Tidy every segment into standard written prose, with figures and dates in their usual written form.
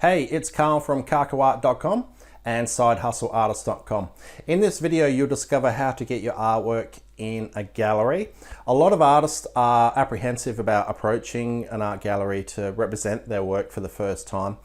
Hey, it's Carl from carcoart.com and sidehustleartist.com. In this video, you'll discover how to get your artwork in a gallery. A lot of artists are apprehensive about approaching an art gallery to represent their work for the first time.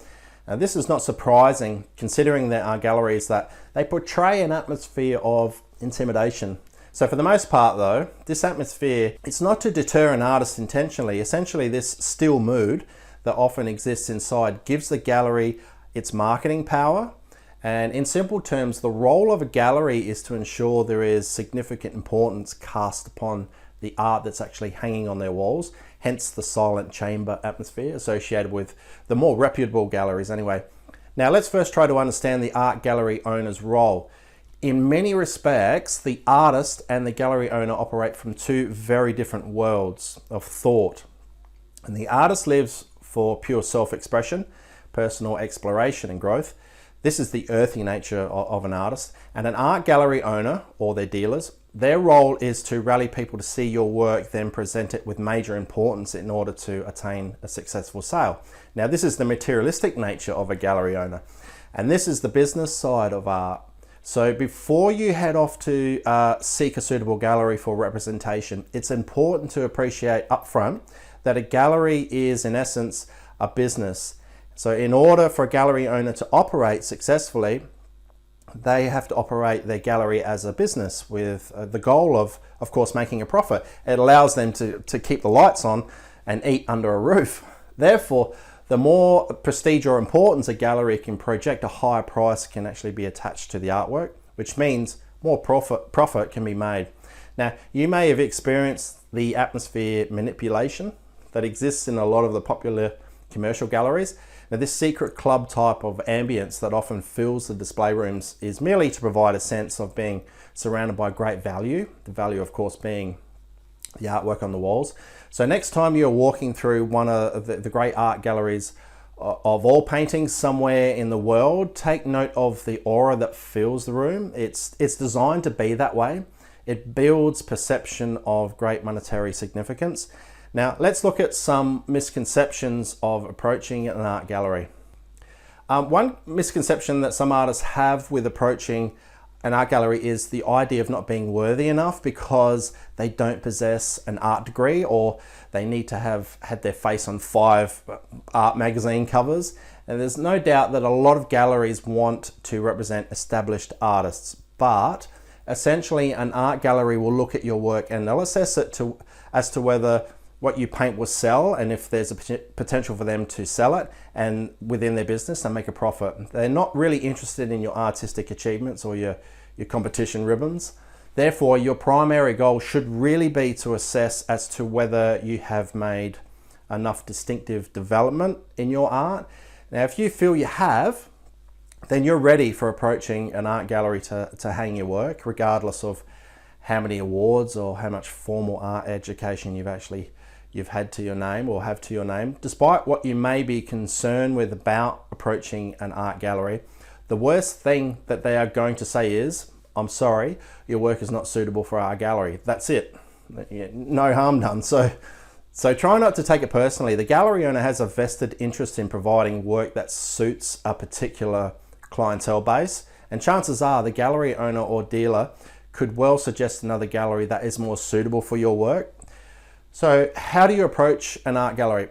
Now, this is not surprising considering there are galleries that they portray an atmosphere of intimidation. So for the most part though, this atmosphere, it's not to deter an artist intentionally. Essentially, this still mood that often exists inside gives the gallery its marketing power. And in simple terms, the role of a gallery is to ensure there is significant importance cast upon the art that's actually hanging on their walls, hence the silent chamber atmosphere associated with the more reputable galleries anyway. Now let's first try to understand the art gallery owner's role. In many respects, the artist and the gallery owner operate from two very different worlds of thought. And the artist lives for pure self-expression, personal exploration and growth. This is the earthy nature of an artist. And an art gallery owner, or their dealers, their role is to rally people to see your work, then present it with major importance in order to attain a successful sale. Now, this is the materialistic nature of a gallery owner. And this is the business side of art. So before you head off to seek a suitable gallery for representation, it's important to appreciate upfront that a gallery is in essence a business. So in order for a gallery owner to operate successfully, they have to operate their gallery as a business with the goal of course, making a profit. It allows them to keep the lights on and eat under a roof. Therefore, the more prestige or importance a gallery can project, a higher price can actually be attached to the artwork, which means more profit can be made. Now, you may have experienced the atmosphere manipulation that exists in a lot of the popular commercial galleries. Now, this secret club type of ambience that often fills the display rooms is merely to provide a sense of being surrounded by great value, the value of course being the artwork on the walls. So next time you're walking through one of the great art galleries of all paintings somewhere in the world, take note of the aura that fills the room. It's designed to be that way. It builds perception of great monetary significance. Now, let's look at some misconceptions of approaching an art gallery. One misconception that some artists have with approaching an art gallery is the idea of not being worthy enough because they don't possess an art degree, or they need to have had their face on 5 art magazine covers. And there's no doubt that a lot of galleries want to represent established artists, but essentially an art gallery will look at your work and they'll assess it as to whether what you paint will sell, and if there's a potential for them to sell it and within their business and make a profit. They're not really interested in your artistic achievements or your competition ribbons. Therefore, your primary goal should really be to assess as to whether you have made enough distinctive development in your art. Now, if you feel you have, then you're ready for approaching an art gallery to hang your work, regardless of how many awards or how much formal art education you've had to your name or have to your name. Despite what you may be concerned with about approaching an art gallery, the worst thing that they are going to say is, "I'm sorry, your work is not suitable for our gallery." That's it. No harm done. So try not to take it personally. The gallery owner has a vested interest in providing work that suits a particular clientele base, and chances are the gallery owner or dealer could well suggest another gallery that is more suitable for your work. So how do you approach an art gallery?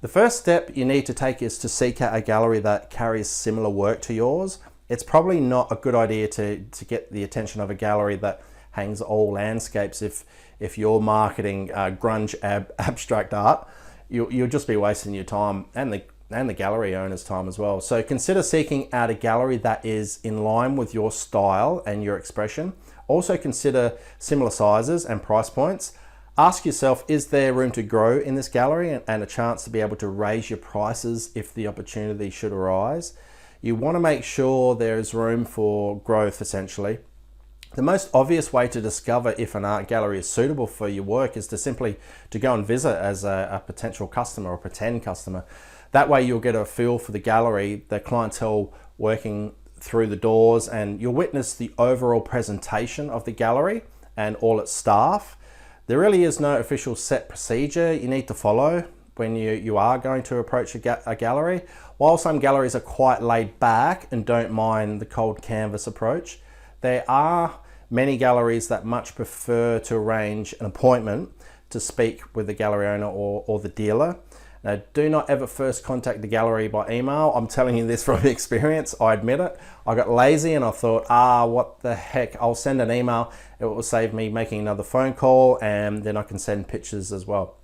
The first step you need to take is to seek out a gallery that carries similar work to yours. It's probably not a good idea to get the attention of a gallery that hangs all landscapes if you're marketing grunge abstract art. You'll just be wasting your time and the gallery owner's time as well. So consider seeking out a gallery that is in line with your style and your expression. Also consider similar sizes and price points. Ask yourself, is there room to grow in this gallery and a chance to be able to raise your prices if the opportunity should arise? You want to make sure there is room for growth, essentially. The most obvious way to discover if an art gallery is suitable for your work is to simply go and visit as a potential customer or pretend customer. That way you'll get a feel for the gallery, the clientele working through the doors, and you'll witness the overall presentation of the gallery and all its staff. There really is no official set procedure you need to follow when you are going to approach a gallery. while some galleries are quite laid back and don't mind the cold canvas approach, there are many galleries that much prefer to arrange an appointment to speak with the gallery owner or the dealer. Now, do not ever first contact the gallery by email. I'm telling you this from experience, I admit it. I got lazy and I thought, what the heck, I'll send an email. It will save me making another phone call, and then I can send pictures as well.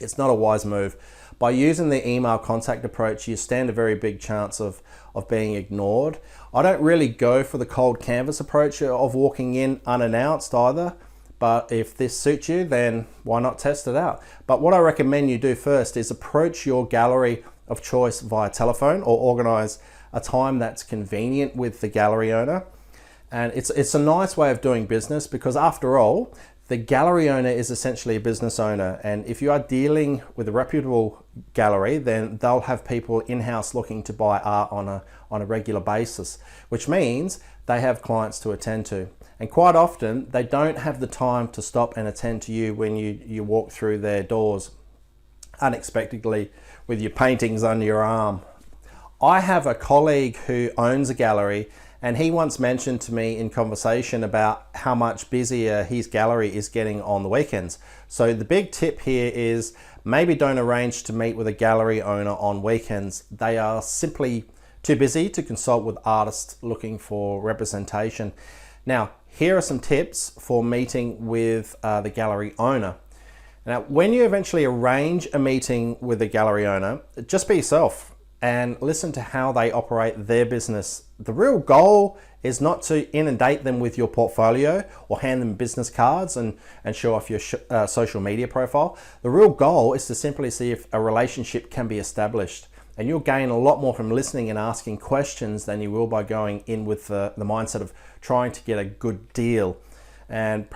It's not a wise move. By using the email contact approach, you stand a very big chance of being ignored. I don't really go for the cold canvas approach of walking in unannounced either. But if this suits you, then why not test it out? But what I recommend you do first is approach your gallery of choice via telephone, or organize a time that's convenient with the gallery owner. And it's a nice way of doing business, because after all, the gallery owner is essentially a business owner. And if you are dealing with a reputable gallery, then they'll have people in-house looking to buy art on a regular basis, which means they have clients to attend to. And quite often, they don't have the time to stop and attend to you when you walk through their doors unexpectedly with your paintings under your arm. I have a colleague who owns a gallery, and he once mentioned to me in conversation about how much busier his gallery is getting on the weekends. So the big tip here is maybe don't arrange to meet with a gallery owner on weekends. They are simply too busy to consult with artists looking for representation. Now, here are some tips for meeting with the gallery owner. Now, when you eventually arrange a meeting with a gallery owner, just be yourself and listen to how they operate their business. The real goal is not to inundate them with your portfolio or hand them business cards and show off your social media profile. The real goal is to simply see if a relationship can be established. And you'll gain a lot more from listening and asking questions than you will by going in with the mindset of trying to get a good deal. And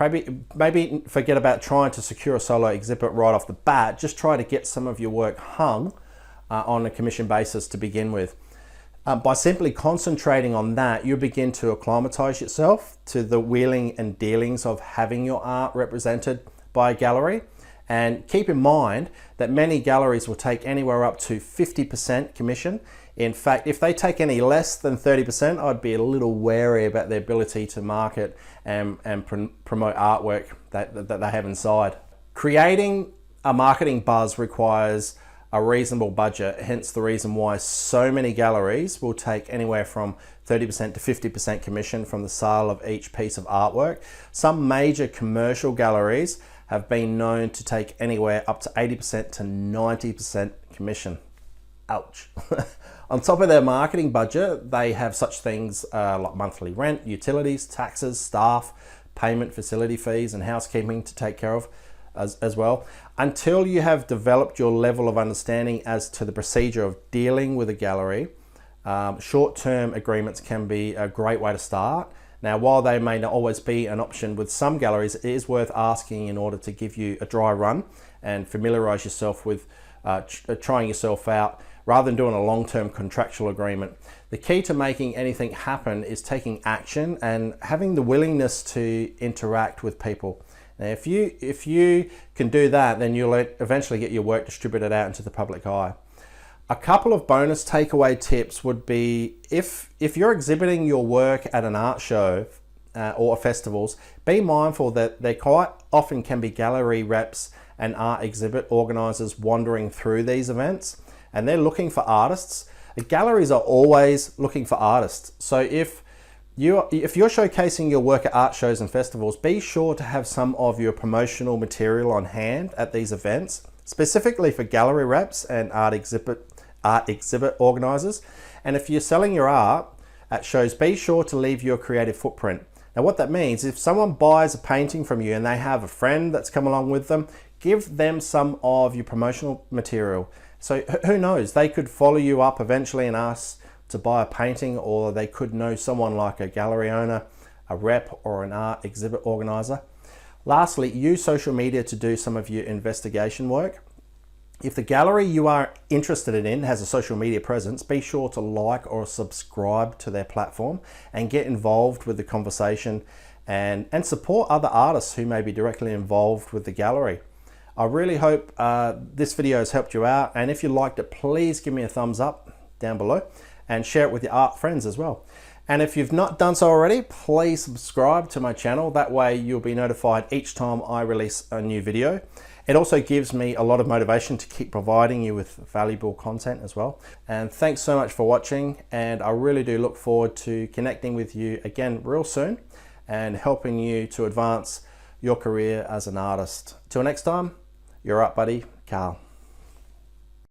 maybe forget about trying to secure a solo exhibit right off the bat. Just try to get some of your work hung on a commission basis to begin with. By simply concentrating on that, you begin to acclimatize yourself to the wheeling and dealings of having your art represented by a gallery. And keep in mind that many galleries will take anywhere up to 50% commission. In fact, if they take any less than 30%, I'd be a little wary about their ability to market and promote artwork that they have inside. Creating a marketing buzz requires a reasonable budget, hence the reason why so many galleries will take anywhere from 30% to 50% commission from the sale of each piece of artwork. Some major commercial galleries have been known to take anywhere up to 80% to 90% commission. Ouch. On top of their marketing budget, they have such things like monthly rent, utilities, taxes, staff, payment, facility fees, and housekeeping to take care of as well. Until you have developed your level of understanding as to the procedure of dealing with a gallery, short-term agreements can be a great way to start. Now, while they may not always be an option with some galleries, it is worth asking in order to give you a dry run and familiarize yourself with trying yourself out rather than doing a long-term contractual agreement. The key to making anything happen is taking action and having the willingness to interact with people. Now, if you can do that, then you'll eventually get your work distributed out into the public eye. A couple of bonus takeaway tips would be if you're exhibiting your work at an art show or festivals, be mindful that there quite often can be gallery reps and art exhibit organizers wandering through these events, and they're looking for artists. The galleries are always looking for artists. So if you're showcasing your work at art shows and festivals, be sure to have some of your promotional material on hand at these events, specifically for gallery reps and art exhibit organizers. And if you're selling your art at shows, be sure to leave your creative footprint. Now, what that means, if someone buys a painting from you and they have a friend that's come along with them, give them some of your promotional material. So who knows, they could follow you up eventually and ask to buy a painting, or they could know someone like a gallery owner, a rep, or an art exhibit organizer. Lastly, use social media to do some of your investigation work. If the gallery you are interested in has a social media presence, be sure to like or subscribe to their platform and get involved with the conversation and support other artists who may be directly involved with the gallery. I really hope this video has helped you out, and if you liked it, please give me a thumbs up down below, and share it with your art friends as well. And if you've not done so already, please subscribe to my channel. That way you'll be notified each time I release a new video. It also gives me a lot of motivation to keep providing you with valuable content as well. And thanks so much for watching, and I really do look forward to connecting with you again real soon and helping you to advance your career as an artist. Till next time, you're up, buddy. Carl.